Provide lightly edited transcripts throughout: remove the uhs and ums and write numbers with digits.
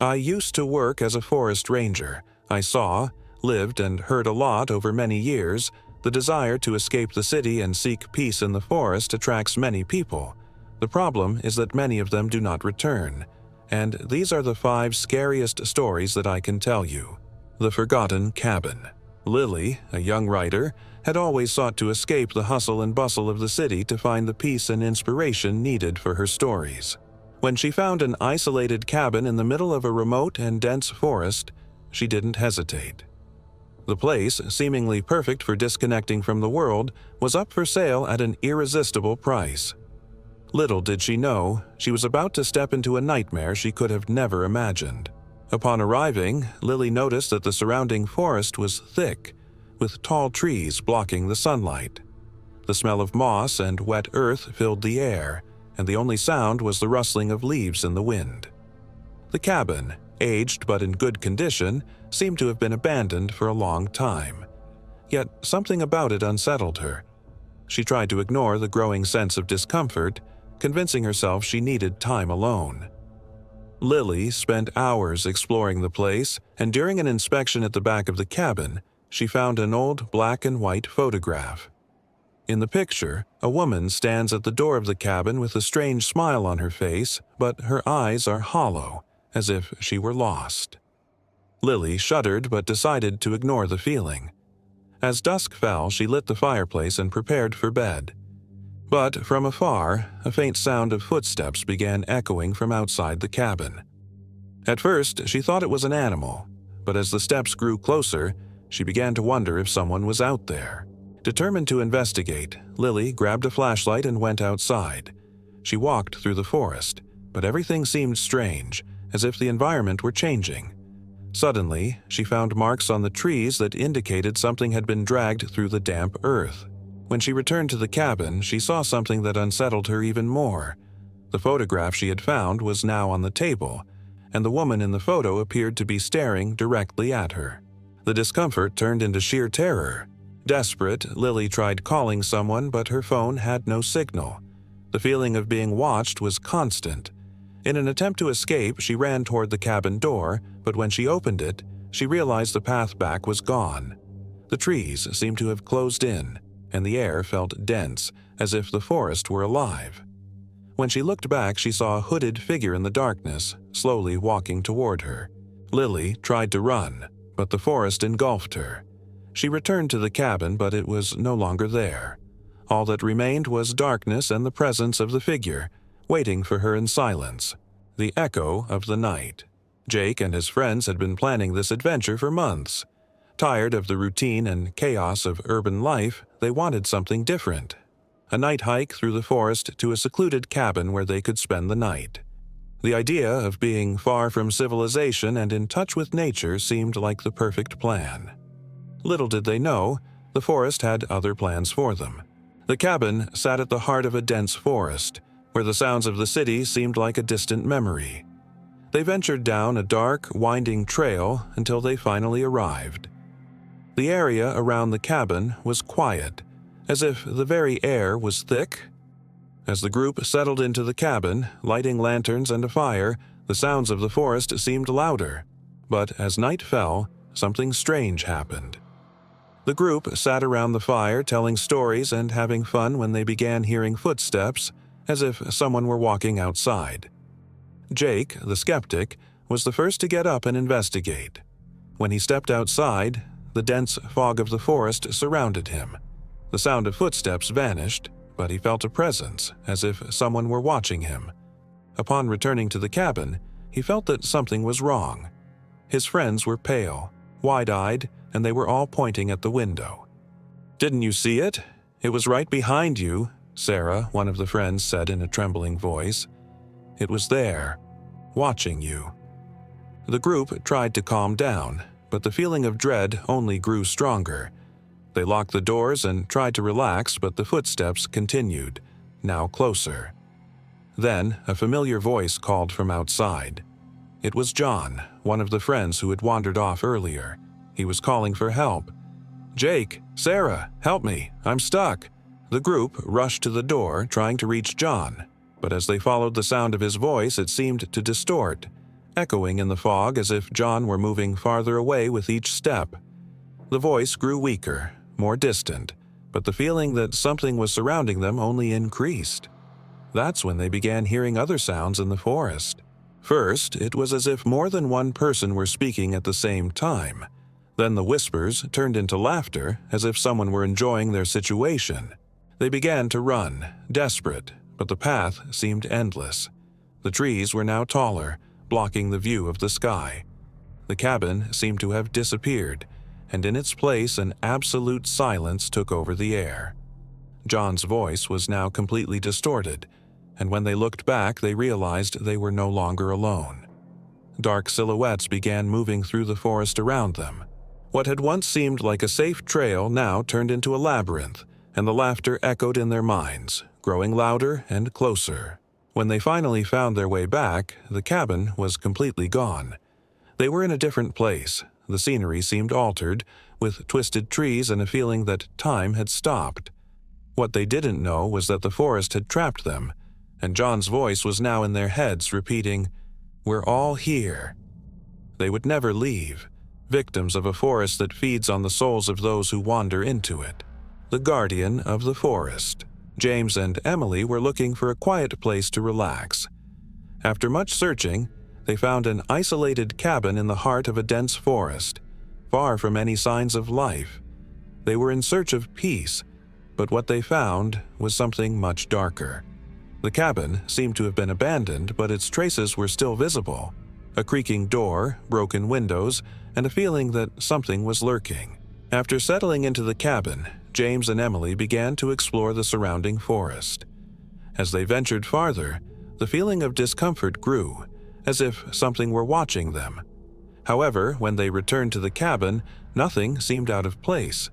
I used to work as a forest ranger. I saw, lived, and heard a lot over many years. The desire to escape the city and seek peace in the forest attracts many people. The problem is that many of them do not return. And these are the 5 scariest stories that I can tell you. The Forgotten Cabin. Lily, a young writer, had always sought to escape the hustle and bustle of the city to find the peace and inspiration needed for her stories. When she found an isolated cabin in the middle of a remote and dense forest, she didn't hesitate. The place, seemingly perfect for disconnecting from the world, was up for sale at an irresistible price. Little did she know, she was about to step into a nightmare she could have never imagined. Upon arriving, Lily noticed that the surrounding forest was thick, with tall trees blocking the sunlight. The smell of moss and wet earth filled the air, and the only sound was the rustling of leaves in the wind. The cabin, aged but in good condition, seemed to have been abandoned for a long time. Yet something about it unsettled her. She tried to ignore the growing sense of discomfort, convincing herself she needed time alone. Lily spent hours exploring the place, and during an inspection at the back of the cabin, she found an old black and white photograph. In the picture, a woman stands at the door of the cabin with a strange smile on her face, but her eyes are hollow, as if she were lost. Lily shuddered but decided to ignore the feeling. As dusk fell, she lit the fireplace and prepared for bed. But from afar, a faint sound of footsteps began echoing from outside the cabin. At first, she thought it was an animal, but as the steps grew closer, she began to wonder if someone was out there. Determined to investigate, Lily grabbed a flashlight and went outside. She walked through the forest, but everything seemed strange, as if the environment were changing. Suddenly, she found marks on the trees that indicated something had been dragged through the damp earth. When she returned to the cabin, she saw something that unsettled her even more. The photograph she had found was now on the table, and the woman in the photo appeared to be staring directly at her. The discomfort turned into sheer terror. Desperate, Lily tried calling someone, but her phone had no signal. The feeling of being watched was constant. In an attempt to escape, she ran toward the cabin door, but when she opened it, she realized the path back was gone. The trees seemed to have closed in, and the air felt dense, as if the forest were alive. When she looked back, she saw a hooded figure in the darkness, slowly walking toward her. Lily tried to run, but the forest engulfed her. She returned to the cabin, but it was no longer there. All that remained was darkness and the presence of the figure, waiting for her in silence. The echo of the night. Jake and his friends had been planning this adventure for months. Tired of the routine and chaos of urban life, they wanted something different. A night hike through the forest to a secluded cabin where they could spend the night. The idea of being far from civilization and in touch with nature seemed like the perfect plan. Little did they know, the forest had other plans for them. The cabin sat at the heart of a dense forest, where the sounds of the city seemed like a distant memory. They ventured down a dark, winding trail until they finally arrived. The area around the cabin was quiet, as if the very air was thick. As the group settled into the cabin, lighting lanterns and a fire, the sounds of the forest seemed louder. But as night fell, something strange happened. The group sat around the fire telling stories and having fun when they began hearing footsteps, as if someone were walking outside. Jake, the skeptic, was the first to get up and investigate. When he stepped outside, the dense fog of the forest surrounded him. The sound of footsteps vanished, but he felt a presence, as if someone were watching him. Upon returning to the cabin, he felt that something was wrong. His friends were pale, wide-eyed, and they were all pointing at the window. "Didn't you see it? It was right behind you," Sarah, one of the friends, said in a trembling voice. "It was there, watching you." The group tried to calm down, but the feeling of dread only grew stronger. They locked the doors and tried to relax, but the footsteps continued, now closer. Then a familiar voice called from outside. It was John, one of the friends who had wandered off earlier. He was calling for help. "Jake, Sarah, help me, I'm stuck." The group rushed to the door, trying to reach John, but as they followed the sound of his voice, it seemed to distort, echoing in the fog as if John were moving farther away with each step. The voice grew weaker, more distant, but the feeling that something was surrounding them only increased. That's when they began hearing other sounds in the forest. First, it was as if more than one person were speaking at the same time. Then the whispers turned into laughter, as if someone were enjoying their situation. They began to run, desperate, but the path seemed endless. The trees were now taller, blocking the view of the sky. The cabin seemed to have disappeared, and in its place an absolute silence took over the air. John's voice was now completely distorted, and when they looked back they realized they were no longer alone. Dark silhouettes began moving through the forest around them. What had once seemed like a safe trail now turned into a labyrinth, and the laughter echoed in their minds, growing louder and closer. When they finally found their way back, the cabin was completely gone. They were in a different place. The scenery seemed altered, with twisted trees and a feeling that time had stopped. What they didn't know was that the forest had trapped them, and John's voice was now in their heads repeating, "We're all here." They would never leave, victims of a forest that feeds on the souls of those who wander into it. The guardian of the forest. James and Emily were looking for a quiet place to relax. After much searching, they found an isolated cabin in the heart of a dense forest, far from any signs of life. They were in search of peace, but what they found was something much darker. The cabin seemed to have been abandoned, but its traces were still visible. A creaking door, broken windows, and a feeling that something was lurking. After settling into the cabin, James and Emily began to explore the surrounding forest. As they ventured farther, the feeling of discomfort grew, as if something were watching them. However, when they returned to the cabin, nothing seemed out of place.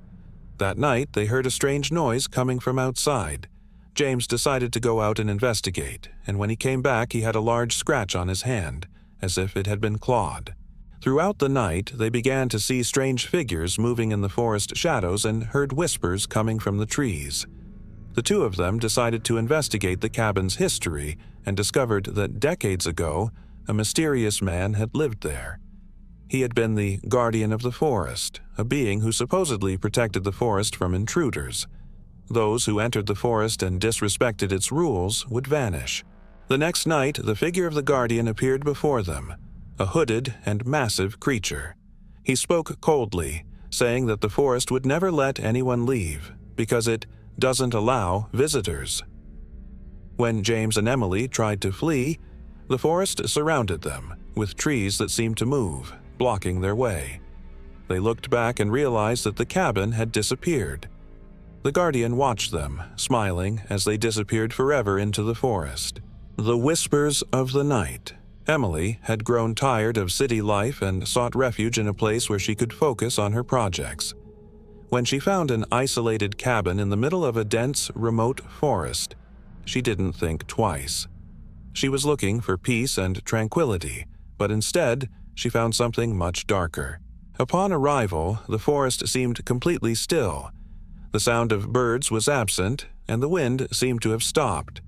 That night, they heard a strange noise coming from outside. James decided to go out and investigate, and when he came back, he had a large scratch on his hand, as if it had been clawed. Throughout the night, they began to see strange figures moving in the forest shadows and heard whispers coming from the trees. The two of them decided to investigate the cabin's history and discovered that decades ago, a mysterious man had lived there. He had been the guardian of the forest, a being who supposedly protected the forest from intruders. Those who entered the forest and disrespected its rules would vanish. The next night, the figure of the guardian appeared before them, a hooded and massive creature. He spoke coldly, saying that the forest would never let anyone leave because it doesn't allow visitors. When James and Emily tried to flee, the forest surrounded them, with trees that seemed to move, blocking their way. They looked back and realized that the cabin had disappeared. The guardian watched them, smiling as they disappeared forever into the forest. The whispers of the night. Emily had grown tired of city life and sought refuge in a place where she could focus on her projects. When she found an isolated cabin in the middle of a dense, remote forest, she didn't think twice. She was looking for peace and tranquility, but instead, she found something much darker. Upon arrival, the forest seemed completely still. The sound of birds was absent, and the wind seemed to have stopped.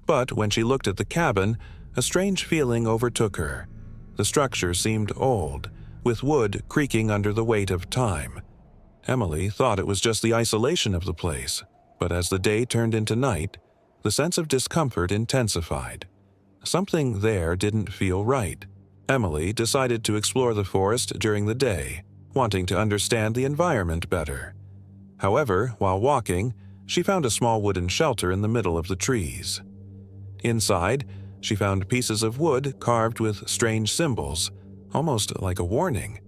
But when she looked at the cabin, a strange feeling overtook her. The structure seemed old, with wood creaking under the weight of time. Emily thought it was just the isolation of the place, but as the day turned into night, the sense of discomfort intensified. Something there didn't feel right. Emily decided to explore the forest during the day, wanting to understand the environment better. However, while walking, she found a small wooden shelter in the middle of the trees. Inside, she found pieces of wood carved with strange symbols, almost like a warning.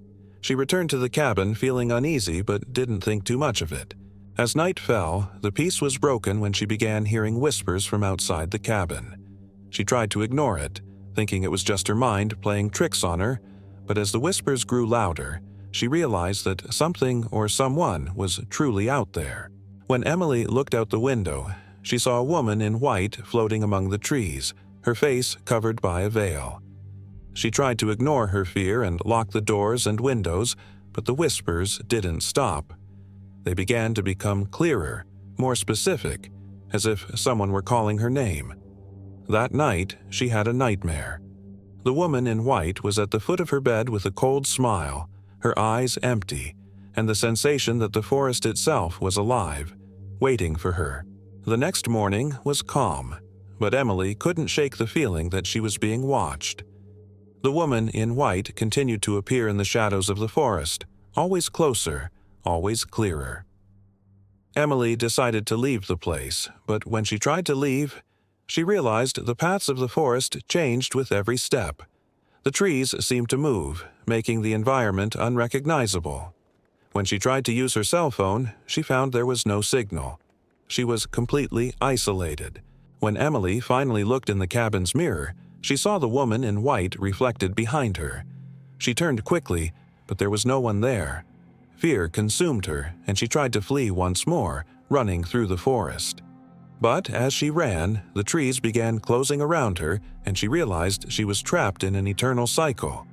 She returned to the cabin feeling uneasy but didn't think too much of it. As night fell, the peace was broken when she began hearing whispers from outside the cabin. She tried to ignore it, thinking it was just her mind playing tricks on her, but as the whispers grew louder, she realized that something or someone was truly out there. When Emily looked out the window, she saw a woman in white floating among the trees, her face covered by a veil. She tried to ignore her fear and lock the doors and windows, but the whispers didn't stop. They began to become clearer, more specific, as if someone were calling her name. That night, she had a nightmare. The woman in white was at the foot of her bed with a cold smile, her eyes empty, and the sensation that the forest itself was alive, waiting for her. The next morning was calm, but Emily couldn't shake the feeling that she was being watched. The woman in white continued to appear in the shadows of the forest, always closer, always clearer. Emily decided to leave the place, but when she tried to leave, she realized the paths of the forest changed with every step. The trees seemed to move, making the environment unrecognizable. When she tried to use her cell phone, she found there was no signal. She was completely isolated. When Emily finally looked in the cabin's mirror, she saw the woman in white reflected behind her. She turned quickly, but there was no one there. Fear consumed her, and she tried to flee once more, running through the forest. But as she ran, the trees began closing around her, and she realized she was trapped in an eternal cycle.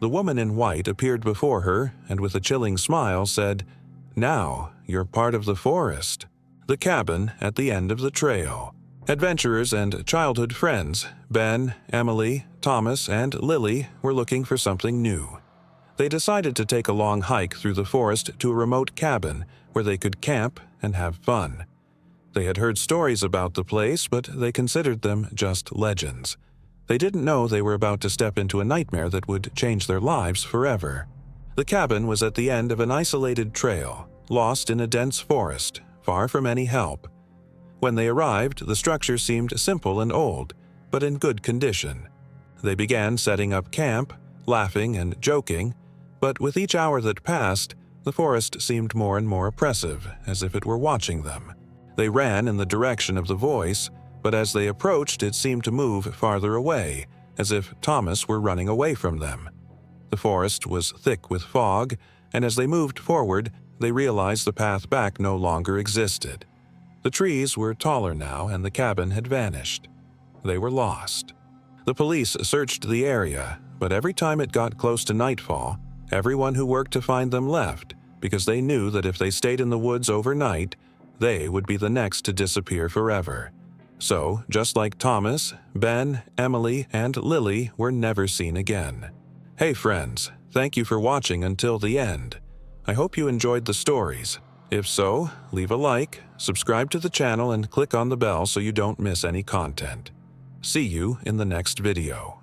The woman in white appeared before her and with a chilling smile said, "Now you're part of the forest." The cabin at the end of the trail. Adventurers and childhood friends, Ben, Emily, Thomas, and Lily, were looking for something new. They decided to take a long hike through the forest to a remote cabin where they could camp and have fun. They had heard stories about the place, but they considered them just legends. They didn't know they were about to step into a nightmare that would change their lives forever. The cabin was at the end of an isolated trail, lost in a dense forest, far from any help. When they arrived, the structure seemed simple and old, but in good condition. They began setting up camp, laughing and joking, but with each hour that passed, the forest seemed more and more oppressive, as if it were watching them. They ran in the direction of the voice, but as they approached, it seemed to move farther away, as if Thomas were running away from them. The forest was thick with fog, and as they moved forward, they realized the path back no longer existed. The trees were taller now, and the cabin had vanished. They were lost. The police searched the area, but every time it got close to nightfall, everyone who worked to find them left, because they knew that if they stayed in the woods overnight, they would be the next to disappear forever. So, just like Thomas, Ben, Emily, and Lily were never seen again. Hey friends, thank you for watching until the end. I hope you enjoyed the stories. If so, leave a like, subscribe to the channel, and click on the bell so you don't miss any content. See you in the next video.